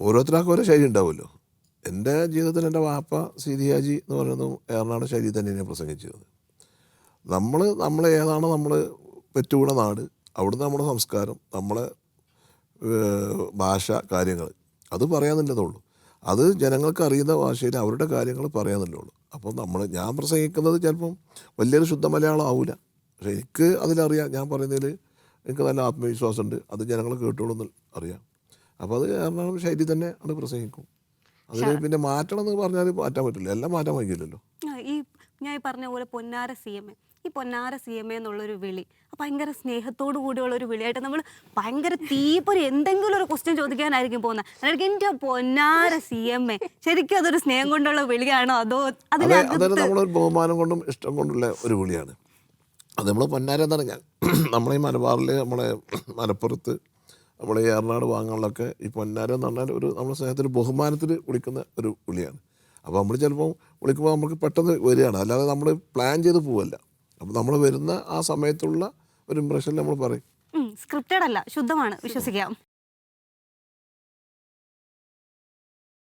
ഓരോരുത്തർക്കും ഓരോ ശൈലി ഉണ്ടാവുമല്ലോ. എൻ്റെ ജീവിതത്തിൽ എൻ്റെ വാപ്പ സീതിയാജി എന്ന് പറയുന്നതും ഏറനാട് ശൈലി തന്നെയാണ് പ്രസംഗിച്ചത്. നമ്മൾ ഏതാണ് നമ്മൾ പെറ്റുകൂട നാട്, അവിടുന്ന് നമ്മുടെ സംസ്കാരം, നമ്മളെ ഭാഷ, കാര്യങ്ങൾ അത് പറയാമെന്നുള്ളതേ ഉള്ളൂ. അത് ജനങ്ങൾക്ക് അറിയുന്ന ഭാഷയിൽ അവരുടെ കാര്യങ്ങൾ പറയാമെന്നല്ലേ ഉള്ളൂ. അപ്പോൾ ഞാൻ പ്രസംഗിക്കുന്നത് ചിലപ്പം വലിയൊരു ശുദ്ധ മലയാളം ആവില്ല, പക്ഷേ എനിക്ക് അതിലറിയാം. ഞാൻ പറയുന്നതിൽ എനിക്ക് നല്ല ആത്മവിശ്വാസമുണ്ട്, അത് ജനങ്ങൾ കേട്ടോളൂന്ന് അറിയാം. അപ്പോൾ അത് കാരണം ശൈലി തന്നെ അത് പ്രസംഗിക്കും. അതിൽ പിന്നെ മാറ്റണം എന്ന് പറഞ്ഞാൽ മാറ്റാൻ പറ്റില്ല, എല്ലാം മാറ്റാൻ വൈകില്ലല്ലോ. ഈ ഞാൻ പറഞ്ഞ പോലെ പൊന്നാര സി എം എ, ഈ പൊന്നാര സി എം എ എന്നുള്ളൊരു വിളി ഭയങ്കര സ്നേഹത്തോടു കൂടിയുള്ളൊരു വിളിയായിട്ട് നമ്മൾ ഭയങ്കര തീപ്പൊരി എന്തെങ്കിലും ഒരു ക്വസ്റ്റ്യൻ ചോദിക്കാനായിരിക്കും പോകുന്നത്. അതായത് എൻ്റെ പൊന്നാര സി എം എ, ശരിക്കും അതൊരു സ്നേഹം കൊണ്ടുള്ള വിളിയാണോ അതോ അതൊരു നമ്മളൊരു ബഹുമാനം കൊണ്ടും ഇഷ്ടം കൊണ്ടുള്ള ഒരു വിളിയാണ്. അത് നമ്മൾ പൊന്നാര എന്താണ് നമ്മളെ ഈ മലബാറിൽ, നമ്മളെ മലപ്പുറത്ത്, നമ്മളെ ഏറനാട് ഭാഗങ്ങളിലൊക്കെ ഈ പൊന്നാര എന്ന് പറഞ്ഞാൽ ഒരു നമ്മുടെ സ്നേഹത്തിൽ ബഹുമാനത്തിൽ വിളിക്കുന്ന ഒരു വിളിയാണ്. അപ്പോൾ നമ്മൾ ചിലപ്പോൾ വിളിക്കുമ്പോൾ നമുക്ക് പെട്ടെന്ന് വരികയാണ്, അല്ലാതെ നമ്മൾ പ്ലാൻ ചെയ്ത് പോവല്ല. അപ്പോൾ നമ്മൾ വരുന്ന ആ സമയത്തുള്ള ഒരു ഇംപ്രഷനിൽ നമ്മൾ പറയും. സ്ക്രിപ്റ്റഡ് അല്ല, ശുദ്ധമാണ്, വിശ്വസിക്കാം.